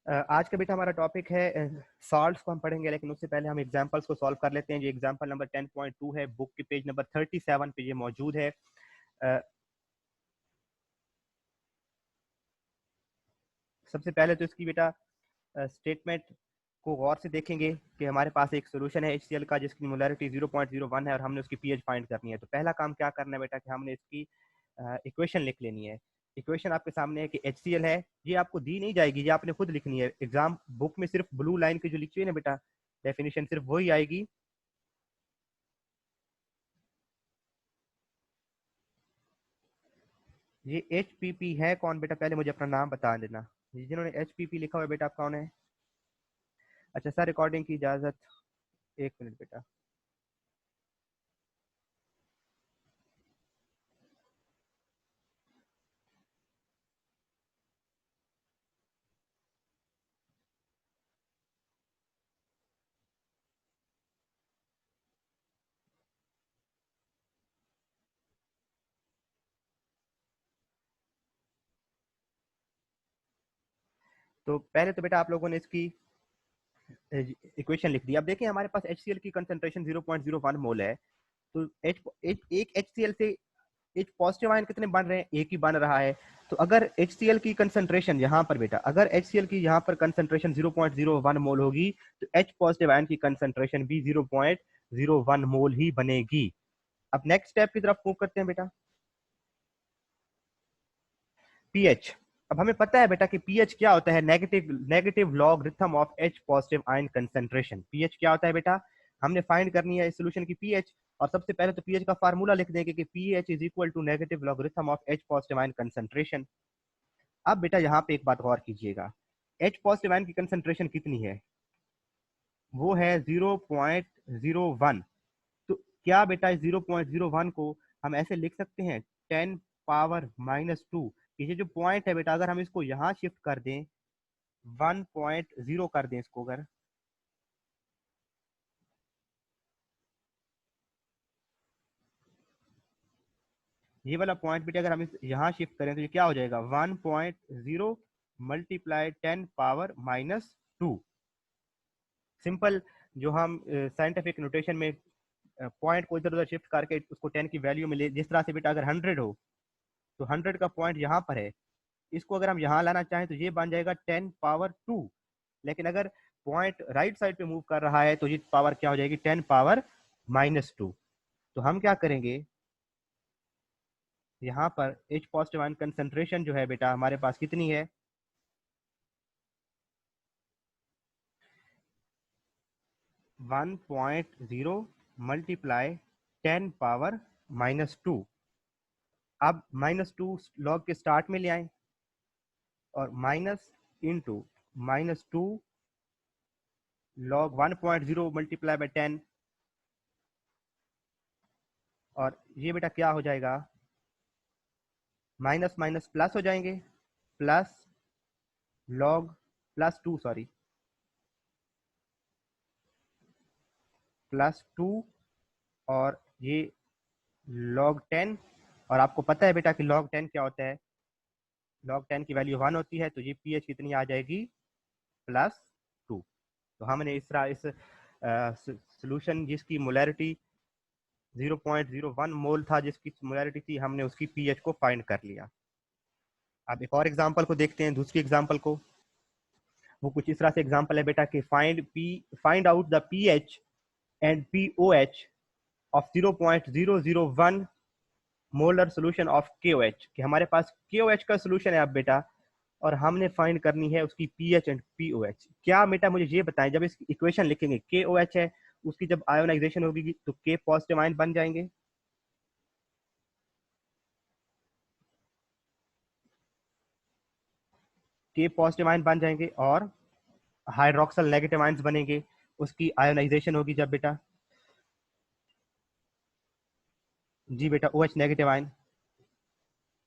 आज का बेटा हमारा टॉपिक है सॉल्ट्स को हम पढ़ेंगे, लेकिन उससे पहले हम एग्जांपल्स को सॉल्व कर लेते हैं। जो एग्जांपल नंबर 10.2 है, बुक के पेज नंबर 37 पे ये मौजूद है। सबसे पहले तो इसकी बेटा स्टेटमेंट को गौर से देखेंगे कि हमारे पास एक सोल्यूशन है HCl का जिसकी मोलैरिटी 0.01 है और हमने उसकी पीएच फाइंड करनी है। तो पहला काम क्या करना है बेटा कि हमने इसकी इक्वेशन लिख लेनी है। इक्वेशन आपके सामने है कि HCl है, ये आपको दी नहीं जाएगी, ये आपने खुद लिखनी है। एग्जाम बुक में सिर्फ ब्लू लाइन की जो लिखी हुई है ना बेटा डेफिनेशन, सिर्फ वही आएगी। ये HPP है कौन बेटा, पहले मुझे अपना नाम बता देना। जिन्होंने HPP लिखा हुआ है बेटा आप कौन है? अच्छा सर, रिकॉर्डिंग की इजाजत, एक मिनट बेटा। तो पहले तो बेटा आप लोगों ने इसकी इक्वेशन लिख दी। अब देखिए हमारे पास HCl की कंसंट्रेशन 0.01 मोल है। तो एक HCl से H पॉजिटिव आयन कितने बन रहे हैं? एक ही बन रहा है। तो अगर HCl की कंसंट्रेशन यहाँ पर बेटा, अगर HCl की यहाँ पर कंसंट्रेशन 0.01 मोल होगी तो H पॉजिटिव आयन की कंसंट्रेशन भी 0.01 मोल ही बनेगी। अब नेक्स्ट स्टेप की तरफ मूव करते हैं बेटा। पीएच। अब हमें पता है बेटा कि पीएच क्या होता है, negative logarithm of H positive ion concentration. PH क्या होता है बेटा, हमने फाइंड करनी है इस सोल्यूशन की पीएच। और सबसे पहले तो पीएच का फार्मूला लिख देंगे कि pH is equal to negative logarithm of H positive ion concentration. अब बेटा यहाँ पे एक बात गौर कीजिएगा, एच पॉजिटिव आयन की कंसंट्रेशन कितनी है? वो है 0.01। तो क्या बेटा इस 0.01 को हम ऐसे लिख सकते हैं 10⁻⁻2? ये जो पॉइंट है बेटा, अगर हम इसको यहाँ शिफ्ट कर दें, 1.0 कर दें इसको, अगर ये वाला पॉइंट बेटा अगर हम इस यहाँ शिफ्ट करें तो ये क्या हो जाएगा? 1.0 मल्टीप्लाई 10⁻⁻2। सिंपल, जो हम साइंटिफिक नोटेशन में पॉइंट को इधर उधर शिफ्ट करके उसको 10 की वैल्यू में ले, जिस तरह से बेटा अगर 100 हो तो 100 का पॉइंट यहाँ पर है, इसको अगर हम यहाँ लाना चाहें तो ये बन जाएगा 10⁻2। लेकिन अगर पॉइंट राइट साइड पे मूव कर रहा है तो ये पावर क्या हो जाएगी? 10⁻⁻2। तो हम क्या करेंगे, यहाँ पर H पॉजिटिव आयन कंसंट्रेशन जो है बेटा हमारे पास कितनी है? 1.0 मल्टीप्लाई 10⁻⁻2। अब -2 लॉग के स्टार्ट में ले आए और minus into -2 log 1.0 multiply by 10, और ये बेटा क्या हो जाएगा? माइनस माइनस प्लस हो जाएंगे, प्लस लॉग +2, सॉरी, +2, और ये log 10। और आपको पता है बेटा कि log 10 क्या होता है? log 10 की वैल्यू 1 होती है। तो ये पीएच कितनी आ जाएगी? +2। तो हमने इस तरह इस सोल्यूशन जिसकी मोलैरिटी 0.01 मोल था, जिसकी मोलैरिटी थी, हमने उसकी पीएच को फाइंड कर लिया। अब एक और एग्जांपल को देखते हैं, दूसरी एग्जांपल को। वो कुछ इस तरह से एग्जांपल है बेटा कि find out the pH and pOH of 0.001 molar solution of KOH। कि हमारे पास KOH का सोल्यूशन है अब बेटा, और हमने फाइंड करनी है उसकी पीएच एंड पीओएच। क्या बेटा मुझे ये बताएं, जब इस इक्वेशन लिखेंगे KOH है, उसकी जब आयोनाइजेशन होगी तो K पॉजिटिव आयन बन जाएंगे, K पॉजिटिव आयन बन जाएंगे, और हाइड्रोक्सल नेगेटिव आयन्स बनेंगे, उसकी आयोनाइजेशन होगी जब बेटा। जी बेटा, OH नेगेटिव आयन।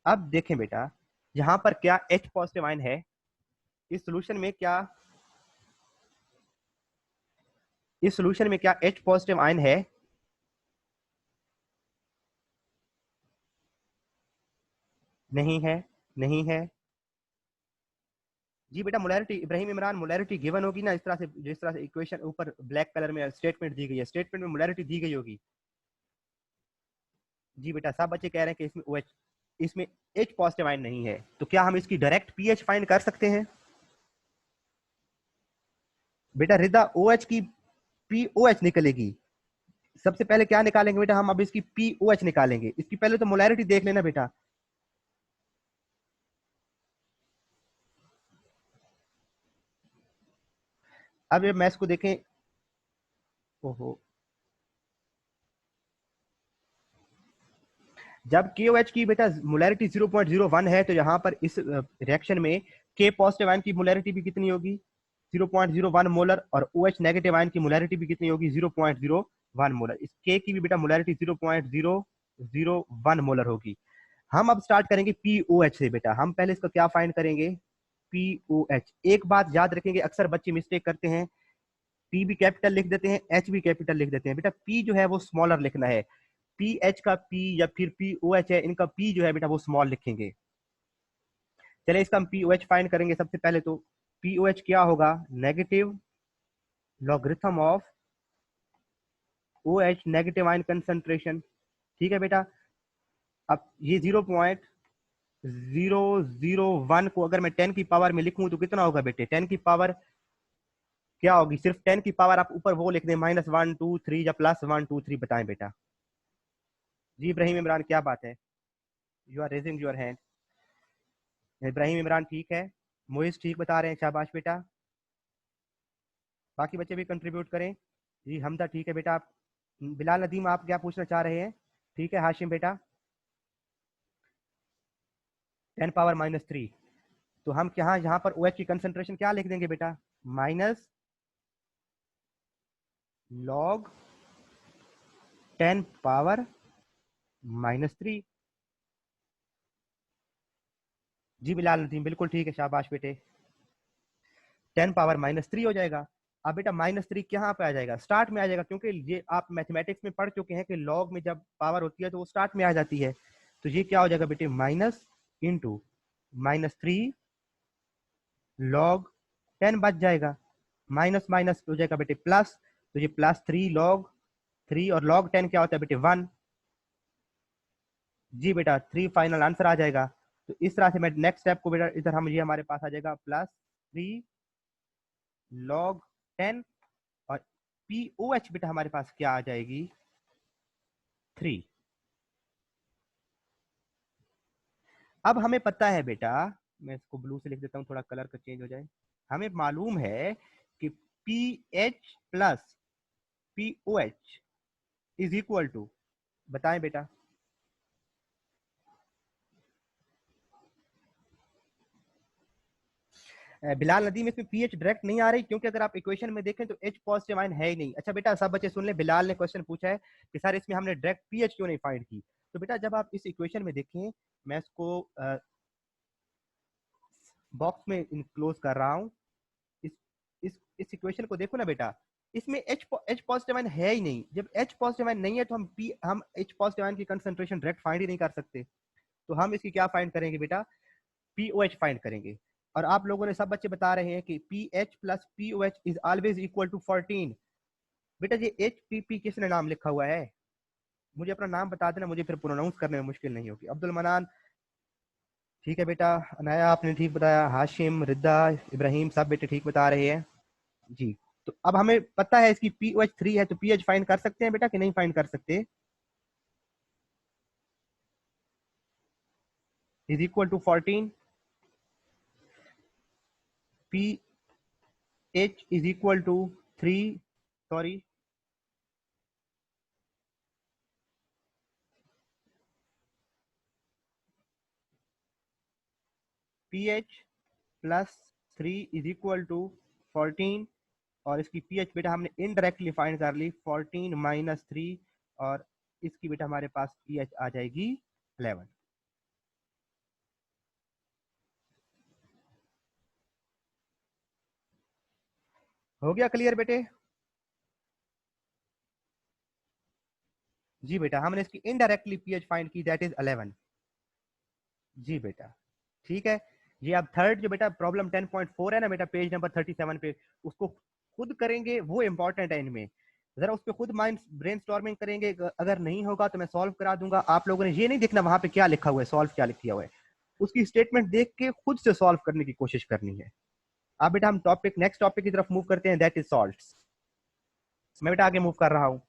अब देखें बेटा, यहाँ पर क्या H पॉजिटिव आयन है इस सोल्यूशन में? क्या इस सोल्यूशन में क्या H पॉजिटिव आयन है? नहीं है, नहीं है, जी बेटा molarity Ibrahim Imran molarity given होगी ना, इस तरह से, जिस तरह से इक्वेशन ऊपर ब्लैक कलर में स्टेटमेंट दी गई है, स्टेटमेंट में मोलैरिटी दी गई होगी। जी बेटा सब बच्चे कह रहे हैं कि इसमें OH, इसमें H पॉजिटिव आयन नहीं है, तो क्या हम इसकी डायरेक्ट पीएच फाइंड कर सकते हैं? बेटा रिदा OH की POH निकलेगी। सबसे पहले क्या निकालेंगे बेटा, हम अब इसकी POH निकालेंगे। इसकी पहले तो मोलैरिटी देख लेना बेटा। अब ये मैथ्स को देखें। ओहो, जब KOH की बेटा मोलैरिटी 0.01 है, तो यहाँ पर इस रिएक्शन में K पॉजिटिव आयन की मोलैरिटी भी कितनी होगी? 0.01 मोलर। और OH नेगेटिव आयन की मोलैरिटी भी कितनी होगी? 0.01 मोलर। इस K की भी बेटा मोलैरिटी 0.001 मोलर होगी। हम अब स्टार्ट करेंगे POH से बेटा। हम पहले इसका क्या फाइंड करेंगे? POH। एक बात याद रखेंगे, अक्सर बच्चे मिस्टेक करते हैं, P भी कैपिटल लिख देते हैं, H भी कैपिटल लिख देते हैं। बेटा P जो है वो स्मॉलर लिखना है। PH का P या फिर POH है, इनका P जो है बेटा वो स्मॉल लिखेंगे। चले इसका हम POH फाइंड करेंगे। सबसे पहले तो POH क्या होगा? Negative logarithm of OH negative ion concentration. ठीक है बेटा। अब ये 0.001 को अगर मैं 10 की पावर में लिखूं तो कितना होगा बेटे? 10 की पावर क्या होगी? सिर्फ 10 की पावर आप ऊपर वो लिख दें, -1 2 3 या +1 2 3, बताएं बेटा। जी इब्राहिम इमरान क्या बात है? You are raising your hand. Ibrahim Imran ठीक है, मोइज ठीक बता रहे हैं, शाबाश बेटा। बाकी बच्चे भी कंट्रीब्यूट करें। जी हमदा ठीक है बेटा। आप बिलाल नदीम आप क्या पूछना चाह रहे हैं? ठीक है हाशिम बेटा। 10⁻³ तो हम क्या यहाँ पर OH की कंसंट्रेशन क्या लिख देंगे बेटा? माइनस लॉग 10⁻³ जी बिलाल नदीम बिल्कुल ठीक है, शाबाश बेटे। 10⁻³ हो जाएगा। अब बेटा -3 कहाँ पे आ जाएगा? स्टार्ट में आ जाएगा, क्योंकि ये आप मैथमेटिक्स में पढ़ चुके हैं कि लॉग में जब पावर होती है तो वो स्टार्ट में आ जाती है। तो ये क्या हो जाएगा बेटे? माइनस इंटू -3 लॉग 10 बच जाएगा। माइनस माइनस हो जाएगा बेटे प्लस, तो ये +3 लॉग 3, और लॉग 10 क्या होता है बेटे? 1। जी बेटा 3 फाइनल आंसर आ जाएगा। तो इस तरह से मैं नेक्स्ट स्टेप को बेटा इधर हम ये हमारे पास आ जाएगा +3 लॉग 10, और POH बेटा हमारे पास क्या आ जाएगी? 3। अब हमें पता है बेटा, मैं इसको ब्लू से लिख देता हूँ, थोड़ा कलर का चेंज हो जाए। हमें मालूम है कि PH plus POH is equal to, बताएं बेटा। बिलाल नदीम इसमें पीएच डायरेक्ट नहीं आ रही, क्योंकि अगर आप इक्वेशन में देखें तो H पॉजिटिव आयन है ही नहीं। अच्छा बेटा सब बच्चे सुन ले, बिलाल ने क्वेश्चन पूछा है कि सर इसमें हमने डायरेक्ट पीएच क्यों नहीं फाइंड की। तो बेटा जब आप इस इक्वेशन में देखें, मैं इसको बॉक्स में इनक्लोज कर रहा हूँ। इस इस इक्वेशन को देखो ना बेटा, इसमें H पॉजिटिव आयन है ही नहीं। जब H पॉजिटिव आयन नहीं है तो हम H पॉजिटिव आयन की कंसंट्रेशन डायरेक्ट फाइंड ही नहीं कर सकते। तो हम इसकी क्या फाइंड करेंगे बेटा? POH फाइंड करेंगे। और आप लोगों ने सब बच्चे बता रहे हैं कि PH plus POH is always equal to 14। बेटा ये HPP किसने नाम लिखा हुआ है? मुझे अपना नाम बता देना, मुझे फिर प्रोनाउंस करने में मुश्किल नहीं होगी। अब्दुल मनान ठीक है बेटा, अनाया आपने ठीक बताया, हाशिम, रिद्दा, इब्राहिम सब बेटे ठीक बता रहे हैं जी। तो अब हमें पता है इसकी POH 3 है, तो PH फाइंड कर सकते हैं बेटा कि नहीं फाइंड कर सकते? Is equal to 14। PH is equal to 3, sorry PH plus 3 is equal to 14, और इसकी पीएच बेटा हमने इनडायरेक्टली फाइंड कर ली, 14 - 3, और इसकी बेटा हमारे पास पीएच आ जाएगी 11। हो गया क्लियर बेटे? जी बेटा हमने इसकी इनडायरेक्टली पीएच फाइंड की, दैट इज 11। जी बेटा ठीक है। ये अब थर्ड जो बेटा प्रॉब्लम 10.4 है ना बेटा, पेज नंबर 37 पे, उसको खुद करेंगे, वो इंपॉर्टेंट है इनमें। जरा उस पर खुद माइंड ब्रेन स्टॉर्मिंग करेंगे, अगर नहीं होगा तो मैं सॉल्व करा दूंगा। आप लोगों ने ये नहीं देखना वहां पे क्या लिखा हुआ है, सॉल्व क्या लिखा हुआ है, उसकी स्टेटमेंट देख के खुद से सॉल्व करने की कोशिश करनी है। अब बेटा हम नेक्स्ट टॉपिक की तरफ मूव करते हैं, दैट इज सॉल्ट्स। मैं बेटा आगे मूव कर रहा हूँ।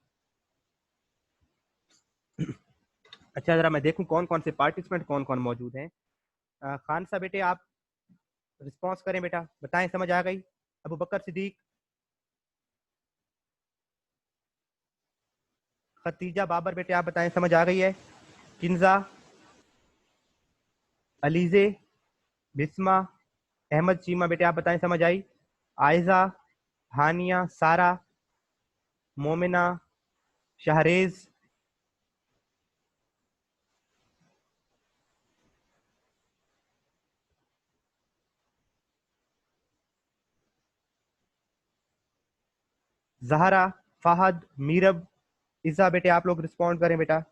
अच्छा जरा मैं देखूं कौन कौन से पार्टिसिपेंट कौन कौन मौजूद हैं। खान साहब बेटे आप रिस्पॉन्स करें बेटा, बताएं समझ आ गई। अबू बकर सिद्दीक, खतीजा बाबर बेटे आप बताएं समझ आ गई है। किंजा, अलीजे, बिस्मा, अहमद चीमा बेटे आप बताएं समझ आई। आयजा, हानिया, सारा, मोमिना, शाहरेज, जहरा, फहद, मीरब, इज़ा बेटे आप लोग रिस्पॉन्ड करें बेटा।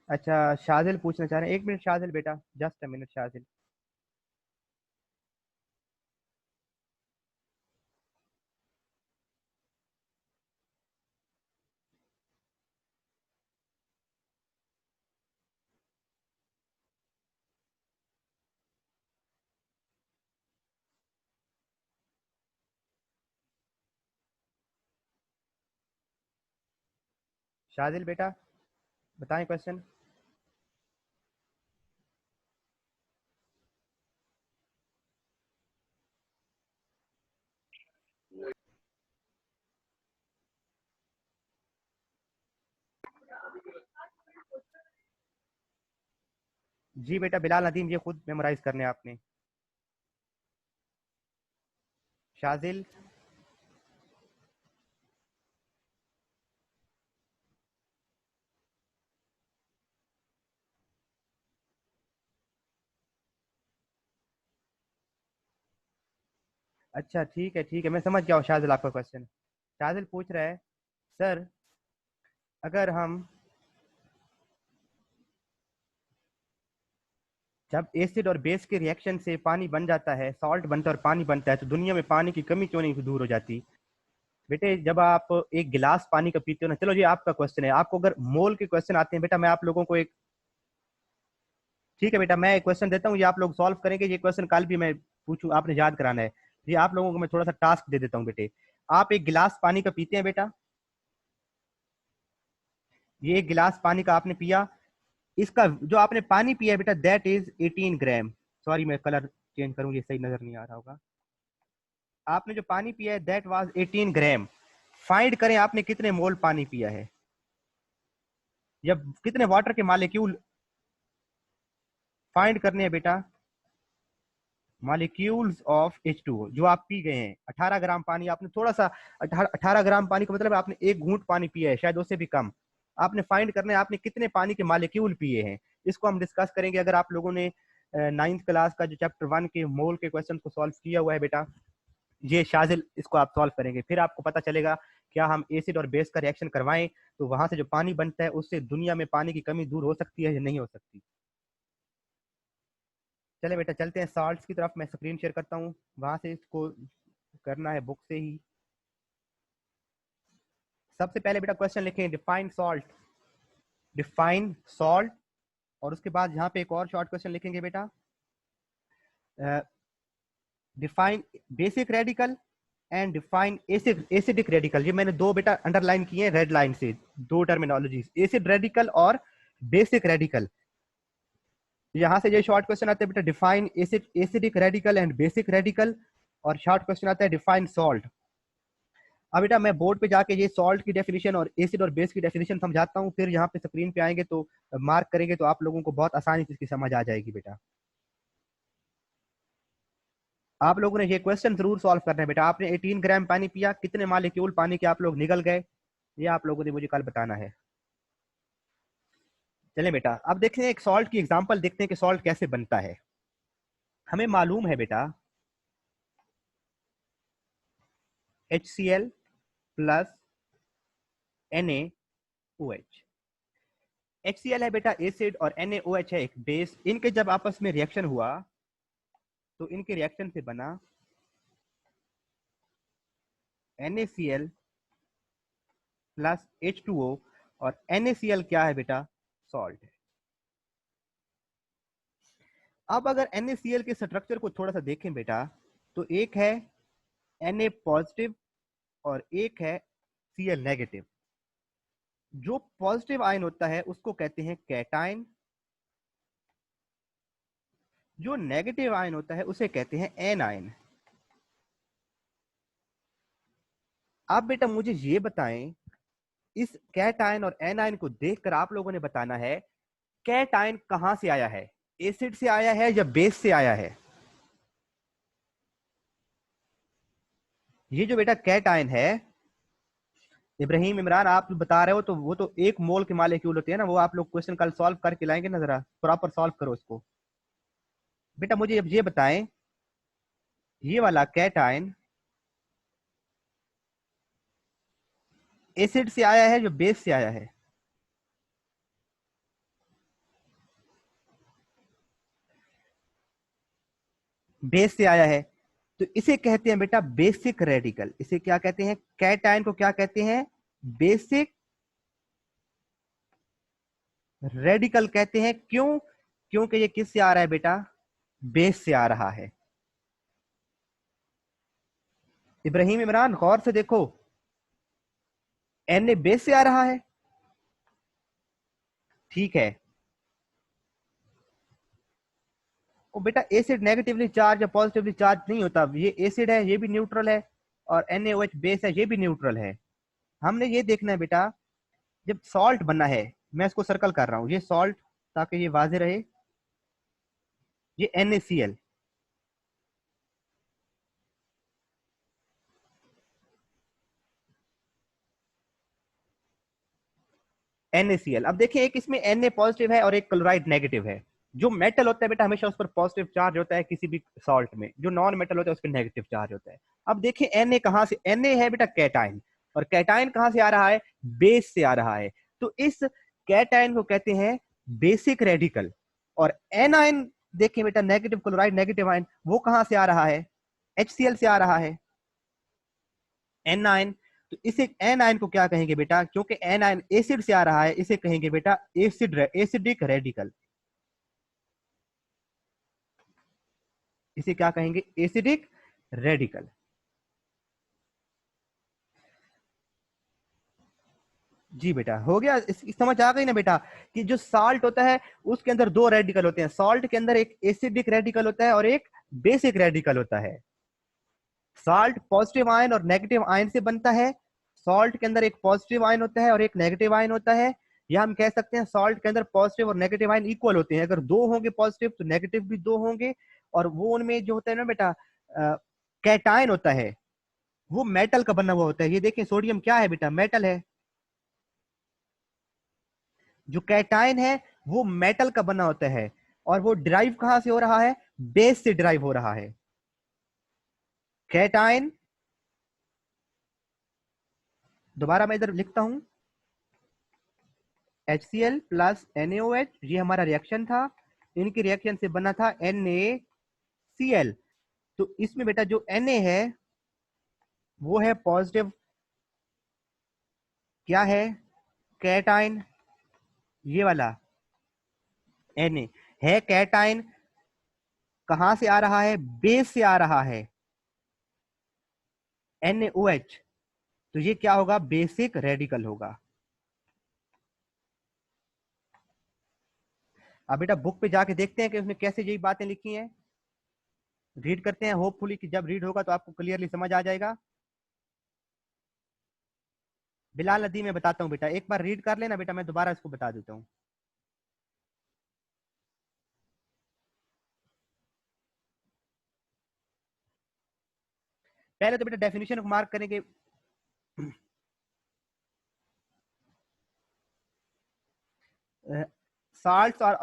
अच्छा शाजिल पूछना चाह रहे हैं, एक मिनट शाजिल बेटा, just a minute Shajil. Shajil बेटा बताएं क्वेश्चन। जी बेटा बिलाल नदीम, ये खुद मेमोराइज करने हैं आपने। शाजिल, अच्छा ठीक है मैं समझ गया हूँ शाजिल आपका क्वेश्चन। शाजिल पूछ रहा है सर, अगर हम जब एसिड और बेस के रिएक्शन से पानी बन जाता है, सॉल्ट बनता है और पानी बनता है, तो दुनिया में पानी की कमी क्यों नहीं दूर हो जाती। बेटे जब आप एक गिलास पानी का पीते हो ना, चलो ये आपका क्वेश्चन है, आपको अगर मोल के क्वेश्चन आते हैं बेटा, मैं आप लोगों को एक, ठीक है बेटा मैं एक क्वेश्चन देता हूँ, ये आप लोग सॉल्व करेंगे। ये क्वेश्चन कल भी मैं पूछूं, आपने याद कराना है। ये आप लोगों को मैं थोड़ा सा टास्क दे देता हूँ बेटे। आप एक गिलास पानी का पीते हैं बेटा, ये एक गिलास पानी का आपने पिया, इसका जो आपने पानी पिया है बेटा, दैट इज 18 ग्राम। सॉरी मैं कलर चेंज करूँ, ये सही नजर नहीं आ रहा होगा। आपने जो पानी पिया है दैट वाज 18 ग्राम। फाइंड करें आपने कितने मोल पानी पिया है, या कितने वाटर के मालिक्यूल फाइंड करने हैं बेटा। मॉलिक्यूल्स ऑफ H2O जो आप पी गए हैं, 18 ग्राम पानी आपने थोड़ा सा, 18 ग्राम पानी का मतलब है आपने एक घूंट पानी पिया है, शायद उससे भी कम। आपने फाइंड करना है आपने कितने पानी के मॉलिक्यूल पिए हैं। इसको हम डिस्कस करेंगे। अगर आप लोगों ने 9th क्लास का जो चैप्टर 1 के मोल के क्वेश्चन को सॉल्व किया हुआ है बेटा, ये शाजिल इसको आप सॉल्व करेंगे, फिर आपको पता चलेगा क्या हम एसिड और बेस का रिएक्शन करवाएं तो वहां से जो पानी बनता है उससे दुनिया में पानी की कमी दूर हो सकती है या नहीं हो सकती। चले बेटा चलते हैं सॉल्ट्स की तरफ, मैं स्क्रीन शेयर करता हूँ, वहां से इसको करना है बुक से ही। सबसे पहले बेटा क्वेश्चन लिखें, डिफाइन सॉल्ट, डिफाइन सॉल्ट। और उसके बाद यहाँ पे एक और शॉर्ट क्वेश्चन लिखेंगे बेटा, define basic radical and define acidic radical. ये मैंने दो बेटा अंडरलाइन किए हैं रेड लाइन से, दो टर्मिनोलॉजीज, एसिड रेडिकल और बेसिक रेडिकल। यहाँ से ये शॉर्ट क्वेश्चन आता है बेटा, define acidic radical and basic radical. और शॉर्ट क्वेश्चन आता है डिफाइन सॉल्ट। अब बेटा मैं बोर्ड पे जाके ये सॉल्ट की डेफिनेशन और एसिड और बेस की डेफिनेशन समझाता हूँ, फिर यहाँ पे स्क्रीन पे आएंगे तो मार्क करेंगे तो आप लोगों को बहुत आसानी से इसकी समझ आ जाएगी बेटा। आप लोगों ने ये क्वेश्चन जरूर सॉल्व करना है बेटा। आपने 18 ग्राम पानी पिया, कितने मालिक्यूल पानी के आप लोग निकल गए, ये आप लोगों ने मुझे कल बताना है। चलें बेटा, अब देखते हैं एक सॉल्ट की एग्जांपल, देखते हैं कि सॉल्ट कैसे बनता है। हमें मालूम है बेटा HCl प्लस NaOH। HCl है बेटा एसिड और NaOH है एक बेस। इनके जब आपस में रिएक्शन हुआ तो इनके रिएक्शन से बना NaCl प्लस H2O, और NaCl क्या है बेटा? सॉल्ट है। अब अगर NaCl के स्ट्रक्चर को थोड़ा सा देखें बेटा, तो एक है Na पॉजिटिव और एक है Cl नेगेटिव। जो पॉजिटिव आयन होता है उसको कहते हैं कैटायन, जो नेगेटिव आयन होता है उसे कहते हैं एनायन। अब बेटा मुझे ये बताएं, इस कैटायन और एनायन को देखकर आप लोगों ने बताना है कैटायन कहां से आया है, एसिड से आया है या बेस से आया है। ये जो बेटा कैटायन है, इब्राहिम इमरान आप बता रहे हो तो वो तो 1 मोल के मालिक्यूल होते हैं ना, वो आप लोग क्वेश्चन कल सॉल्व करके लाएंगे ना, जरा प्रॉपर सॉल्व करो इसको। बेटा मुझे अब ये बताएं, ये वाला कैटायन एसिड से आया है जो बेस से आया है? बेस से आया है, तो इसे कहते हैं बेटा बेसिक रेडिकल। इसे क्या कहते हैं? कैटायन को क्या कहते हैं? बेसिक रेडिकल कहते हैं। क्यों? क्योंकि ये किससे आ रहा है बेटा? बेस से आ रहा है। इब्राहिम इमरान गौर से देखो, एन ए बेस से आ रहा है, ठीक है। वो बेटा एसिड नेगेटिवली चार्ज या पॉजिटिवली चार्ज नहीं होता, ये एसिड है ये भी न्यूट्रल है, और NaOH बेस है ये भी न्यूट्रल है। हमने ये देखना है बेटा, जब सॉल्ट बना है, मैं इसको सर्कल कर रहा हूं, ये सॉल्ट, ताकि ये वाजे रहे, ये NaCl। NaCl, अब देखिए एक इसमें Na पॉजिटिव है और एक क्लोराइड नेगेटिव है। जो मेटल होता है बेटा हमेशा उस पर पॉजिटिव चार्ज होता है किसी भी सॉल्ट में, जो नॉन मेटल होता है उस पर नेगेटिव चार्ज होता है। अब देखिए Na कहां से, Na है बेटा कैटायन, और कैटायन कहां से आ रहा है? बेस से आ रहा है। तो इस कैटायन को कहते हैं बेसिक रेडिकल। और एनायन देखिए बेटा, नेगेटिव क्लोराइड नेगेटिव आयन, वो कहां से आ रहा है? HCl से आ रहा है, एनायन। तो इसे एनायन को क्या कहेंगे बेटा? क्योंकि एनायन एसिड से आ रहा है, इसे कहेंगे बेटा एसिडिक रेडिकल। इसे क्या कहेंगे? Acidic radical. जी बेटा हो गया, समझ आ गई ना बेटा, कि जो साल्ट होता है उसके अंदर 2 रेडिकल होते हैं। सॉल्ट के अंदर एक एसिडिक रेडिकल होता है और एक बेसिक रेडिकल होता है। साल्ट पॉजिटिव आयन और नेगेटिव आयन से बनता है। सॉल्ट के अंदर एक पॉजिटिव आयन होता है और एक नेगेटिव आयन होता है। या हम कह सकते हैं सॉल्ट के अंदर पॉजिटिव और नेगेटिव आयन इक्वल होते हैं। अगर 2 होंगे पॉजिटिव तो नेगेटिव भी 2 होंगे। और वो उनमें जो होता है ना बेटा, कैटायन होता है, वो मेटल का बना हुआ होता है। ये देखिए सोडियम क्या है बेटा? मेटल है। जो कैटायन है वो मेटल का बना होता है, और वो ड्राइव कहां से हो रहा है? बेस से ड्राइव हो रहा है। कैटायन, दोबारा मैं इधर लिखता हूं, HCl प्लस NaOH, ये हमारा रिएक्शन था। इनके रिएक्शन से बना था NaCl। तो इसमें बेटा जो Na है वो है पॉजिटिव, क्या है? कैटायन। ये वाला Na है कैटायन, कहां से आ रहा है? बेस से आ रहा है, NaOH। तो ये क्या होगा? बेसिक रेडिकल होगा। अब बेटा बुक पे जाके देखते हैं कि उसने कैसे यही बातें लिखी हैं, रीड करते हैं। होपफुली कि जब रीड होगा तो आपको क्लियरली समझ आ जाएगा। बिलाल नदी में बताता हूँ बेटा, एक बार रीड कर लेना बेटा, मैं दोबारा इसको बता देता हूँ। पहले तो बेटा डेफिनेशन को मार्क करेंगे। salts are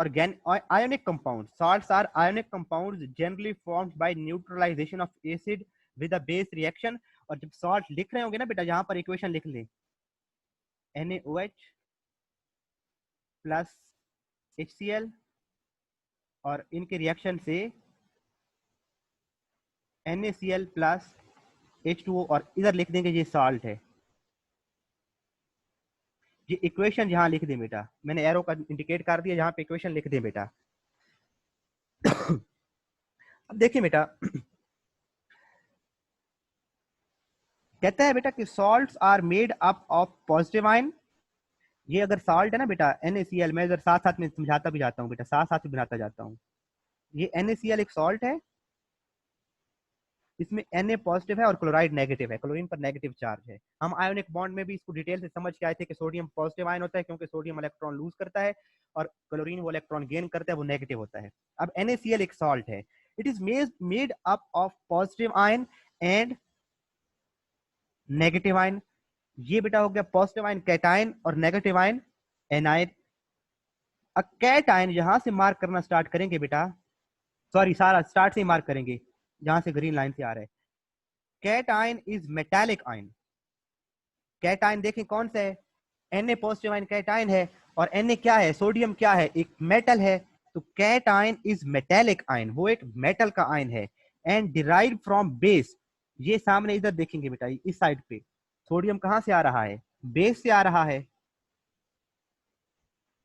ionic compounds. Salts are ionic compounds generally formed by neutralization of acid with a base reaction. और जब salt लिख रहे होंगे ना बेटा, यहाँ पर इक्वेशन लिख लें NaOH प्लस HCl और इनके रिएक्शन से NaCl प्लस H2O और इधर लिख देंगे ये साल्ट है। ये इक्वेशन यहां लिख दें बेटा, मैंने एरो का इंडिकेट कर दिया, यहां पे इक्वेशन लिख दें बेटा। अब देखिए बेटा, कहता है बेटा कि salts are made up of positive ion. ये अगर सॉल्ट है ना बेटा NaCl, मैं इधर साथ साथ में समझाता भी जाता हूँ बेटा, साथ साथ में बनाता जाता हूँ। ये NaCl एक सॉल्ट है, इसमें Na पॉजिटिव है और क्लोराइड नेगेटिव है, क्लोरीन पर नेगेटिव चार्ज है। हम आयोनिक बॉन्ड में भी इसको डिटेल से समझ के आए थे कि सोडियम पॉजिटिव आयन होता है क्योंकि सोडियम इलेक्ट्रॉन लूज करता है और क्लोरीन वो इलेक्ट्रॉन गेन करता है, वो नेगेटिव होता है। अब NaCl एक सॉल्ट है, it is made up of positive ion and negative ion. ये बेटा हो गया पॉजिटिव आयन कैटायन और नेगेटिव आयन एनायन। अब कैटायन यहां से मार्क करना स्टार्ट करेंगे बेटा, सॉरी सारा स्टार्ट से ही मार्क करेंगे जहां से ग्रीन लाइन से आ रहा है। Cation is metallic ion. Cation देखें कौन सा है, Na पॉजिटिव आयन कैटायन है और Na क्या है, सोडियम क्या है, एक मेटल है। तो कैटायन इज मेटालिक आयन, वो एक मेटल का आयन है। एंड डिराइव फ्रॉम बेस, ये सामने इधर देखेंगे बेटा इस साइड पे, सोडियम कहां से आ रहा है, बेस से आ रहा है,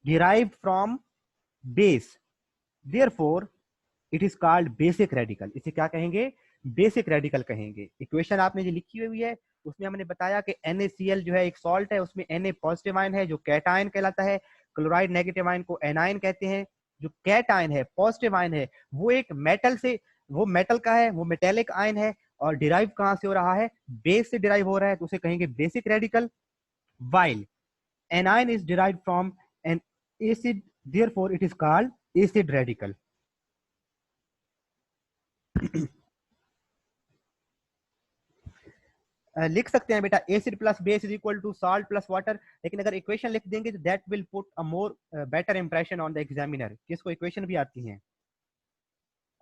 derive from base, therefore it is called basic radical. इसे क्या कहेंगे, बेसिक रेडिकल कहेंगे। इक्वेशन आपने जो लिखी हुई है उसमें हमने बताया कि NaCl जो है एक सॉल्ट है, उसमें Na पॉजिटिव आयन है जो कैटायन कहलाता है, क्लोराइड नेगेटिव आयन को एनायन कहते हैं। जो कैटायन है पॉजिटिव आयन है वो एक मेटल से, वो मेटल का है, वो मेटेलिक आयन है और डिराइव कहां से हो रहा है, बेस से डिराइव हो रहा है, तो उसे कहेंगे basic radical. While anion is derived from an acid, therefore it is called acid radical. लिख सकते हैं बेटा acid plus base is equal to salt plus water, लेकिन अगर इक्वेशन लिख देंगे तो that will put a more better impression on the examiner, किसको इक्वेशन भी आती हैं।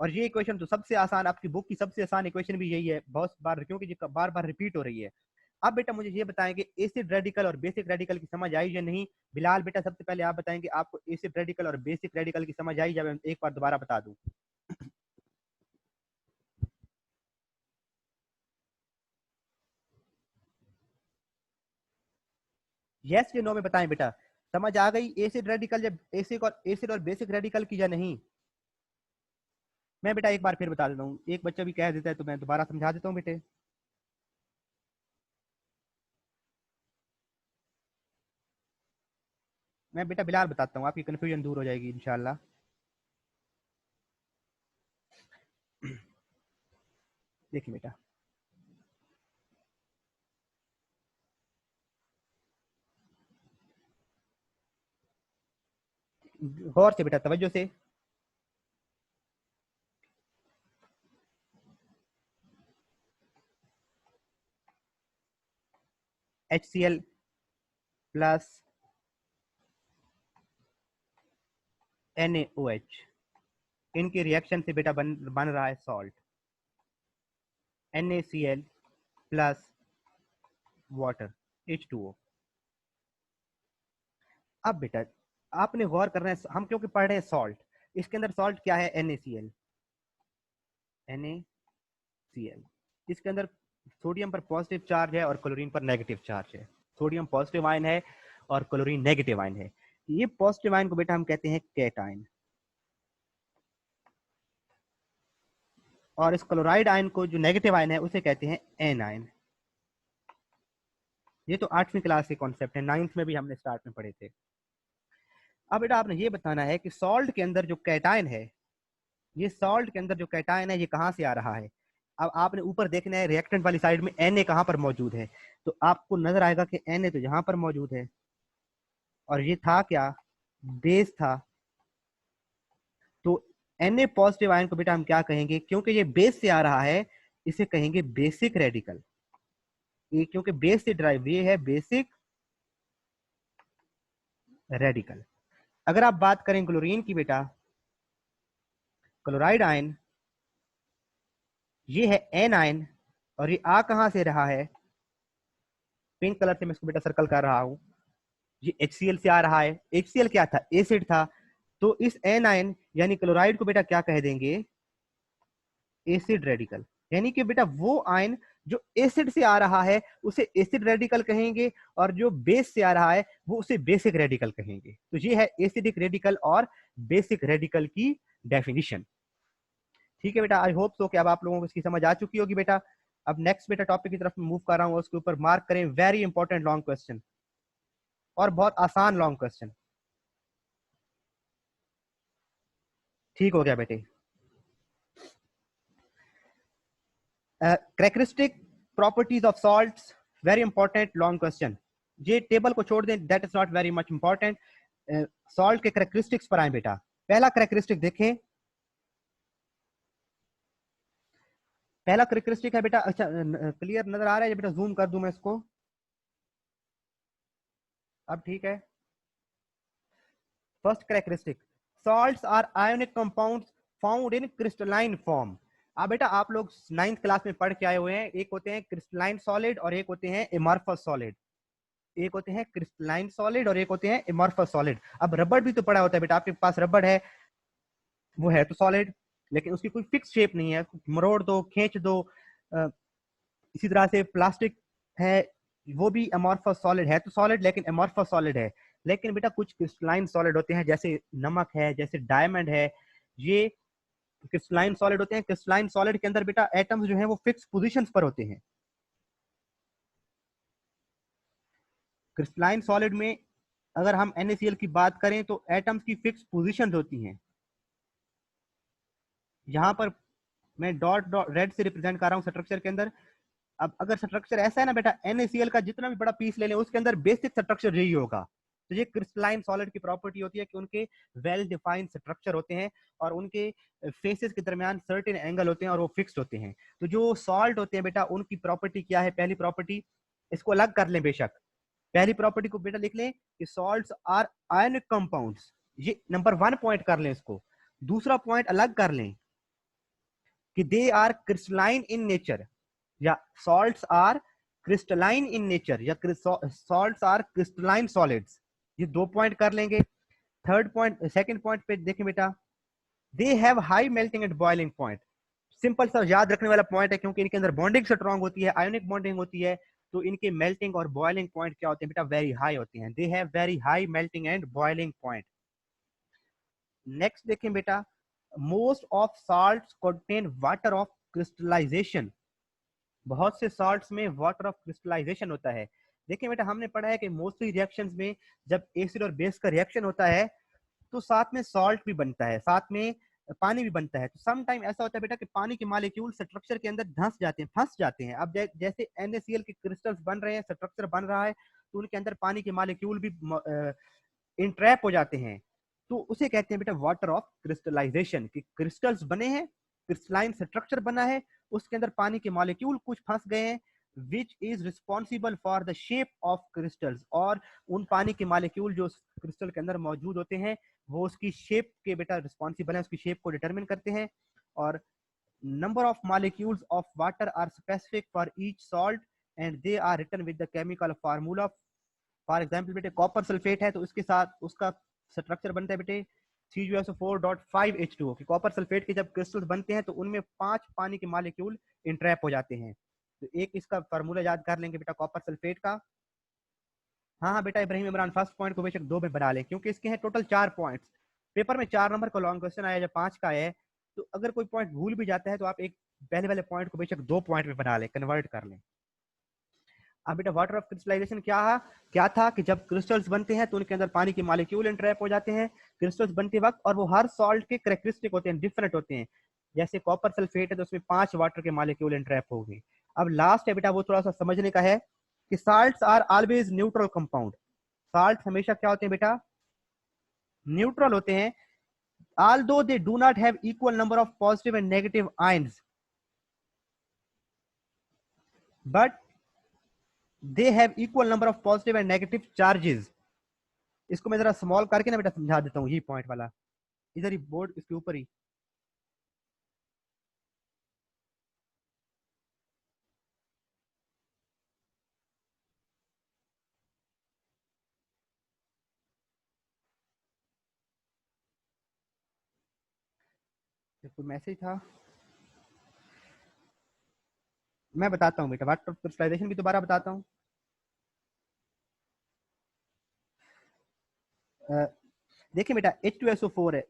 और ये इक्वेशन तो सबसे आसान, आपकी बुक की सबसे आसान इक्वेशन भी यही है, बहुत बार क्योंकि ये बार बार रिपीट हो रही है। अब बेटा मुझे ये बताएंगे एसिड रेडिकल और बेसिक रेडिकल की समझ आई या नहीं। बिलाल बेटा सबसे पहले आप बताएंगे आपको एसिड रेडिकल और बेसिक रेडिकल की समझ आई, जब एक बार दोबारा बता दूं। यस या नो में बताएं बेटा, समझ आ गई एसिड रेडिकल, जब एसिड और बेसिक रेडिकल की या नहीं। मैं बेटा एक बार फिर बता देता हूँ, एक बच्चा भी कह देता है तो मैं दोबारा समझा देता हूँ बेटे। मैं बेटा बिलाल बताता हूँ, आपकी कंफ्यूजन दूर हो जाएगी इंशाल्लाह। देखिए बेटा, गौर से बेटा, तवज्जो से। HCl प्लस NaOH, इनके रिएक्शन से बेटा बन रहा है salt NaCl plus water H2O। अब बेटा आपने गौर करना है, हम क्योंकि पढ़ रहे हैं सॉल्ट, इसके अंदर सॉल्ट क्या है, NaCl। इसके अंदर सोडियम पर पॉजिटिव चार्ज है और क्लोरीन पर नेगेटिव चार्ज है। सोडियम पॉजिटिव आयन है और क्लोरीन नेगेटिव आयन है। ये पॉजिटिव आयन को बेटा हम कहते हैं कैटायन, और इस क्लोराइड आयन को जो नेगेटिव आयन है उसे कहते हैं एनायन। ये तो 8वीं क्लास के कॉन्सेप्ट है, 9th में भी हमने स्टार्ट में पढ़े थे। अब बेटा आपने ये बताना है कि सॉल्ट के अंदर जो कैटायन है, ये सॉल्ट के अंदर जो कैटायन है ये कहां से आ रहा है। अब आपने ऊपर देखना है रिएक्टेंट वाली साइड में Na कहां पर मौजूद है, तो आपको नजर आएगा कि Na तो यहां पर मौजूद है और ये था क्या, बेस था। तो Na पॉजिटिव आयन को बेटा हम क्या कहेंगे, क्योंकि ये बेस से आ रहा है इसे कहेंगे बेसिक रेडिकल। ये क्योंकि बेस से ड्राइव, ये है बेसिक रेडिकल। अगर आप बात करें क्लोरीन की बेटा, क्लोराइड आयन, ये है एन आयन, और ये आ कहां से रहा है, पिंक कलर से मैं इसको बेटा सर्कल कर रहा हूं, ये HCl से आ रहा है। HCl क्या था, एसिड था, तो इस एन आयन यानी क्लोराइड को बेटा क्या कह देंगे, एसिड रेडिकल। यानी कि बेटा वो आयन जो एसिड से आ रहा है उसे एसिड रेडिकल कहेंगे, और जो बेस से आ रहा है वो उसे बेसिक रेडिकल कहेंगे। तो ये है एसिडिक रेडिकल और बेसिक रेडिकल की डेफिनेशन। ठीक है बेटा, आई होप सो कि अब आप लोगों को इसकी समझ आ चुकी होगी बेटा। अब नेक्स्ट बेटा टॉपिक की तरफ मूव कर रहा हूं, उसके ऊपर मार्क करें, वेरी इंपॉर्टेंट लॉन्ग क्वेश्चन, और बहुत आसान लॉन्ग क्वेश्चन। ठीक हो गया बेटे। Characteristic properties of salts, very important long question. ये टेबल को छोड़ दें, that is not very much important. Salt के कैरेक्टरिस्टिक्स पर आए बेटा। पहला कैरेक्टरिस्टिक देखें, पहला कैरेक्टरिस्टिक है बेटा, अच्छा क्लियर नजर आ रहा है बेटा, जूम कर दूं मैं इसको, अब ठीक है। First characteristic, salts are ionic compounds found in crystalline form। अब बेटा आप लोग 9th क्लास में पढ़ के आए हुए हैं, एक होते हैं क्रिस्टलाइन सॉलिड और एक होते हैं एमॉर्फस सॉलिड। एक होते हैं क्रिस्टलाइन सॉलिड और एक होते हैं एमॉर्फस सॉलिड। अब रबड़ भी तो पड़ा होता है बेटा, आपके पास रबड़ है, वो है तो सॉलिड, लेकिन उसकी कोई फिक्स शेप नहीं है, मरोड़ दो, खींच दो। इसी तरह से प्लास्टिक है, वो भी एमॉर्फस सॉलिड है, तो सॉलिड लेकिन एमॉर्फस सॉलिड है। लेकिन बेटा कुछ क्रिस्टलाइन सॉलिड होते हैं, जैसे नमक है, जैसे डायमंड है, ये क्रिस्टलाइन सॉलिड होते हैं। क्रिस्टलाइन सॉलिड के अंदर बेटा एटम्स जो हैं वो फिक्स पोजीशंस पर होते हैं। क्रिस्टलाइन सॉलिड में अगर हम NaCl की बात करें तो एटम्स की फिक्स पोजीशंस होती हैं। यहां पर मैं डॉट डॉट रेड से रिप्रेजेंट कर रहा हूं स्ट्रक्चर के अंदर। अब अगर स्ट्रक्चर ऐसा है ना बेटा, NaCl का जितना भी बड़ा पीस ले लें उसके अंदर बेसिक स्ट्रक्चर यही होगा। तो ये क्रिस्टलाइन सॉलिड की प्रॉपर्टी होती है कि उनके वेल डिफाइंड स्ट्रक्चर होते हैं, और उनके फेसेस के दरमियान सर्टेन एंगल होते हैं और वो फिक्स्ड होते हैं। तो जो सॉल्ट होते हैं बेटा उनकी प्रॉपर्टी क्या है, पहली प्रॉपर्टी, इसको अलग कर लें बेशक, पहली प्रॉपर्टी को बेटा लिख लें कि सॉल्ट्स आर आयनिक कंपाउंड्स, ये नंबर 1 पॉइंट कर लें इसको। दूसरा पॉइंट अलग कर लें कि they are crystalline in nature, या salts are crystalline in nature, या salts are crystalline solids। ये 2 पॉइंट कर लेंगे। थर्ड पॉइंट, सेकंड पॉइंट पे देखें बेटा, they have high melting and boiling point. Simple सा याद रखने वाला पॉइंट है, क्योंकि इनके अंदर बॉन्डिंग स्ट्रांग होती है, आयोनिक बॉन्डिंग होती है, तो इनके मेल्टिंग और बॉइलिंग पॉइंट क्या होते हैं बेटा, वेरी हाई होते हैं। They have very high melting and boiling point. Next देखें बेटा, most of salts contain water of crystallisation. बहुत से सॉल्ट्स में वाटर ऑफ क्रिस्टलाइजेशन होता है। देखिए बेटा हमने पढ़ा है कि मोस्टली रिएक्शंस में जब एसिड और बेस का रिएक्शन होता है तो साथ में सॉल्ट भी बनता है, साथ में पानी भी बनता है। तो सम टाइम ऐसा होता है बेटा कि पानी के मॉलिक्यूल स्ट्रक्चर के अंदर धंस जाते हैं, फंस जाते हैं। अब जैसे NaCl के क्रिस्टल्स बन रहे हैं, स्ट्रक्चर बन रहा है, तो उनके अंदर पानी के मॉलिक्यूल भी इंट्रैप हो जाते हैं। तो उसे कहते हैं बेटा वाटर ऑफ क्रिस्टलाइजेशन, कि क्रिस्टल्स बने हैं, क्रिस्टलाइन स्ट्रक्चर बना है, उसके अंदर पानी के मॉलिक्यूल कुछ फंस गए हैं, which is responsible for the shape of crystals, और उन पानी के मॉलिक्यूल जो क्रिस्टल के अंदर मौजूद होते हैं वो उसकी शेप के बेटा रिस्पॉन्सिबल है, उसकी शेप को डिटरमिन करते हैं। और number of molecules of water are specific for each salt and they are written with the chemical formula. For example बेटे कॉपर सल्फेट है तो उसके साथ उसका स्ट्रक्चर बनता है बेटे CuSO4.5H2O, कि कॉपर सल्फेट के जब क्रिस्टल्स बनते हैं तो उनमें 5 पानी के मॉलिक्यूल इंट्रैप हो जाते हैं। तो एक इसका फार्मूला याद कर लेंगे बेटा कॉपर सल्फेट का। हाँ हाँ बेटा इब्राहिम इमरान, फर्स्ट पॉइंट को बेशक 2 में बना लें, क्योंकि इसके हैं टोटल 4 पॉइंट्स। पेपर में 4 नंबर का लॉन्ग क्वेश्चन आया, जब 5 का है तो अगर कोई पॉइंट भूल भी जाता है तो आप एक पहले वाले पॉइंट को बेशक 2 पॉइंट में बना लें, कन्वर्ट कर लें। अब बेटा वाटर ऑफ क्रिस्टलाइजेशन क्या था कि जब क्रिस्टल्स बनते हैं तो उनके अंदर पानी के मॉलिक्यूल इंट्रैप हो जाते हैं क्रिस्टल्स बनते वक्त, और वो हर सॉल्ट के कैरेक्टरिस्टिक होते हैं, डिफरेंट होते हैं। जैसे कॉपर सल्फेट है तो उसमें 5 वाटर के मॉलिक्यूल इंट्रैप हो गए। अब लास्ट है बेटा वो थोड़ा सा समझने का है कि salts are always neutral compound. Salt हमेशा क्या होते हैं बेटा, न्यूट्रल होते हैं। although they do not have equal number of positive and negative ions, but they have equal number of positive and negative charges। इसको मैं जरा स्मॉल करके ना बेटा समझा देता हूँ, ये पॉइंट वाला इधर ही बोर्ड इसके ऊपर ही। कोई मैसेज था, मैं बताता हूँ बेटा, वाटर क्रिस्टलाइजेशन भी दोबारा बताता हूँ। देखिए बेटा H2SO4 है,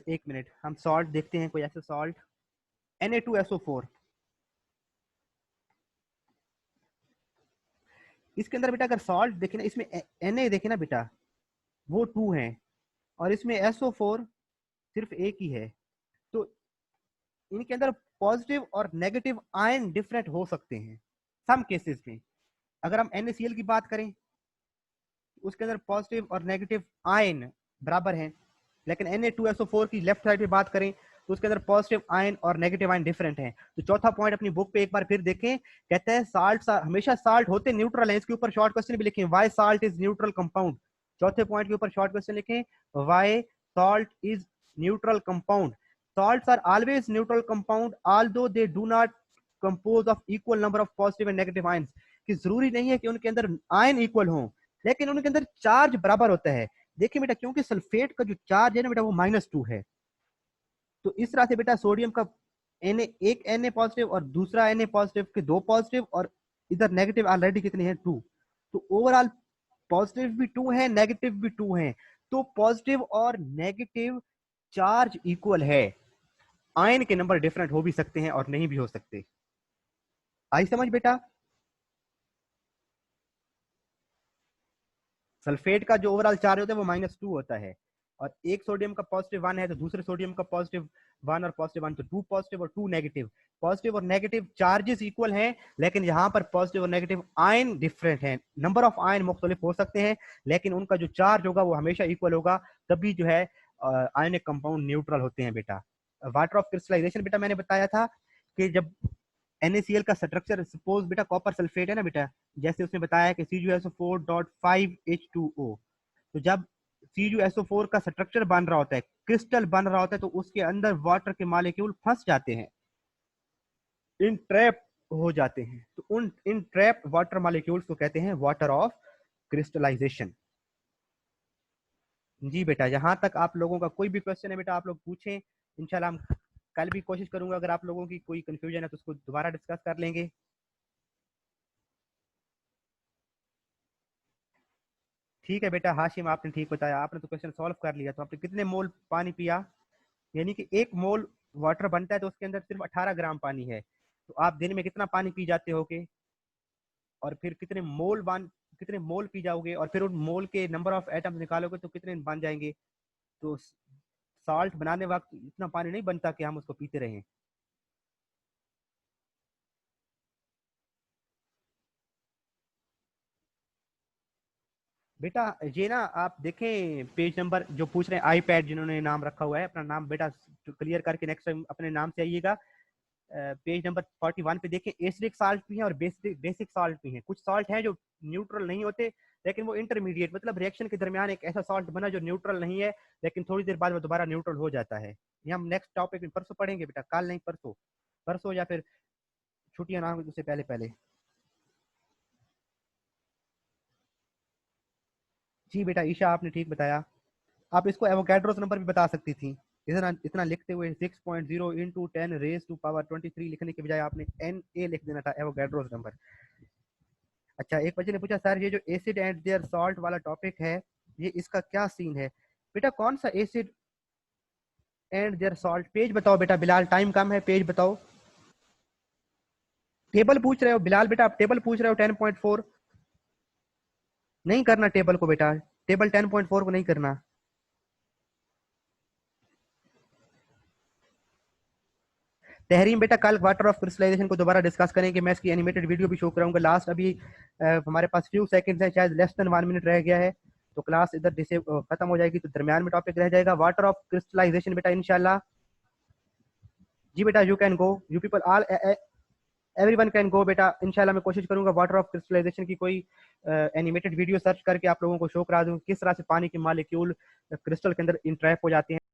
एक मिनट हम सॉल्ट देखते हैं, कोई ऐसा सॉल्ट Na2SO4, इसके अंदर बेटा अगर सॉल्ट देखे ना, इसमें Na देखे ना बेटा वो 2 है और इसमें SO4 सिर्फ एक ही है, तो इनके अंदर पॉजिटिव और नेगेटिव आयन डिफरेंट हो सकते हैं सम केसेस में। अगर हम NaCl की बात करें उसके अंदर पॉजिटिव और नेगेटिव आयन बराबर हैं, लेकिन Na2SO4 की लेफ्ट साइड पे बात करें तो उसके अंदर पॉजिटिव आयन और नेगेटिव आयन डिफरेंट हैं। तो चौथा पॉइंट अपनी बुक पे एक बार फिर देखें, कहते हैं साल्ट हमेशा साल्ट होते न्यूट्रल हैं। इसके ऊपर शॉर्ट क्वेश्चन भी लिखें, why salt is neutral compound. चौथे पॉइंट के ऊपर शॉर्ट क्वेश्चन लिखें, why salt is neutral compound. Salts are always neutral compound although they do not compose of equal number of positive and negative ions। कि जरूरी नहीं है कि उनके अंदर आयन इक्वल हों, लेकिन उनके अंदर चार्ज बराबर होता है। देखिए बेटा क्योंकि सल्फेट का जो चार्ज है ना बेटा वो -2 है, तो इस तरह से बेटा सोडियम का एक Na पॉजिटिव और दूसरा Na पॉजिटिव के 2 पॉजिटिव और इधर नेगेटिव ऑलरेडी कितने हैं 2, तो ओवरऑल पॉजिटिव भी 2 है नेगेटिव भी 2 है, तो पॉजिटिव और नेगेटिव चार्ज इक्वल है। आयन के नंबर डिफरेंट हो भी सकते हैं और नहीं भी हो सकते। आई समझ बेटा? सल्फेट का जो ओवरऑल चार्ज होता है वो -2 होता है, और एक सोडियम का पॉजिटिव 1 है तो दूसरे सोडियम का पॉजिटिव 1 और पॉजिटिव 1, तो 2 पॉजिटिव और 2 नेगेटिव। पॉजिटिव और नेगेटिव चार्जेस इक्वल हैं, लेकिन यहाँ पर पॉजिटिव और नेगेटिव आयन डिफरेंट हैं। नंबर ऑफ आयन मुख्तलिफ हो सकते हैं, लेकिन उनका जो चार्ज होगा वो हमेशा इक्वल होगा, तभी जो है आयनिक कंपाउंड न्यूट्रल होते हैं बेटा। वाटर ऑफ क्रिस्टलाइजेशन बेटा मैंने बताया था कि जब NaCl का स्ट्रक्चर, सपोज बेटा कॉपर सल्फेट है ना बेटा, जैसे उसने बताया कि CuSO4.5H2O, तो जब CuSO4 का स्ट्रक्चर बन रहा होता है, क्रिस्टल बन रहा होता है, तो उसके अंदर वाटर के मॉलिक्यूल फंस जाते हैं, इन ट्रैप हो जाते हैं, तो उन इन ट्रैप वाटर मॉलिक्यूल्स को कहते हैं वाटर ऑफ क्रिस्टलाइजेशन। जी बेटा, जहां तक आप लोगों का कोई भी क्वेश्चन है बेटा आप लोग पूछें, इंशाल्लाह हम कल भी कोशिश करूंगा, अगर आप लोगों की कोई कंफ्यूजन है तो उसको दोबारा डिस्कस कर लेंगे। ठीक है बेटा हाशिम, आपने ठीक बताया, आपने तो क्वेश्चन सॉल्व कर लिया। तो आपने कितने मोल पानी पिया, यानी कि 1 मोल वाटर बनता है तो उसके अंदर सिर्फ 18 ग्राम पानी है, तो आप दिन में कितना पानी पी जाते होगे, और फिर कितने मोल पी जाओगे, और फिर उन मोल के नंबर ऑफ एटम्स निकालोगे तो कितने बन जाएंगे। तो साल्ट बनाने वक्त इतना पानी नहीं बनता कि हम उसको पीते रहें। बेटा ये ना आप देखें पेज नंबर जो पूछ रहे हैं, आईपैड जिन्होंने नाम रखा हुआ है, अपना नाम बेटा क्लियर करके नेक्स्ट टाइम अपने नाम से आइएगा। पेज नंबर 41 पे देखें, एसिडिक साल्ट भी है और बेसिक साल्ट भी है। कुछ साल्ट है जो न्यूट्रल नहीं होते, लेकिन वो इंटरमीडिएट, मतलब रिएक्शन के दरमियान एक ऐसा साल्ट बना जो न्यूट्रल नहीं है, लेकिन थोड़ी देर बाद वो दोबारा न्यूट्रल हो जाता है। ये हम नेक्स्ट टॉपिक में परसों पढ़ेंगे बेटा, कल नहीं परसों, परसों या फिर छुट्टियां ना हो उससे पहले पहले। जी बेटा ईशा आपने ठीक बताया, आप इसको एवोगैड्रोस नंबर भी बता सकती थी। इतना इतना लिखते हुए 6.0 इंटू 10 रेज टू पावर 23 लिखने के बजाय आपने Na लिख देना था, एवोगैड्रोस नंबर। अच्छा, एक बच्चे ने पूछा सर ये जो एसिड एंड देयर सॉल्ट वाला टॉपिक है, ये इसका क्या सीन है। बेटा कौन सा acid and their salt, page बताओ बेटा बिलाल, टाइम कम है, पेज बताओ। टेबल पूछ रहे हो बिलाल बेटा, आप टेबल पूछ रहे हो 10.4, नहीं करना टेबल को बेटा, टेबल 10.4 को नहीं करना। तहरीम बेटा कल वाटर ऑफ क्रिस्टलाइजेशन को दोबारा डिस्कस करेंगे, मैं इसकी एनिमेटेड वीडियो भी शो कराऊंगा। लास्ट अभी हमारे पास फ्यू सेकंड्स है, शायद लेस देन 1 मिनट रह गया है, तो क्लास इधर जैसे खत्म हो जाएगी तो दरमियान में टॉपिक रह जाएगा वाटर ऑफ क्रिस्टलाइजेशन बेटा इंशाल्लाह। जी बेटा you can go, you people all everyone can go बेटा। इंशाल्लाह मैं कोशिश करूंगा वाटर ऑफ क्रिस्टलाइजेशन की कोई एनिमेटेड वीडियो सर्च करके आप लोगों को शो करा दूं किस तरह से पानी के मालिक्यूल क्रिस्टल के अंदर इंट्रैप हो जाते हैं।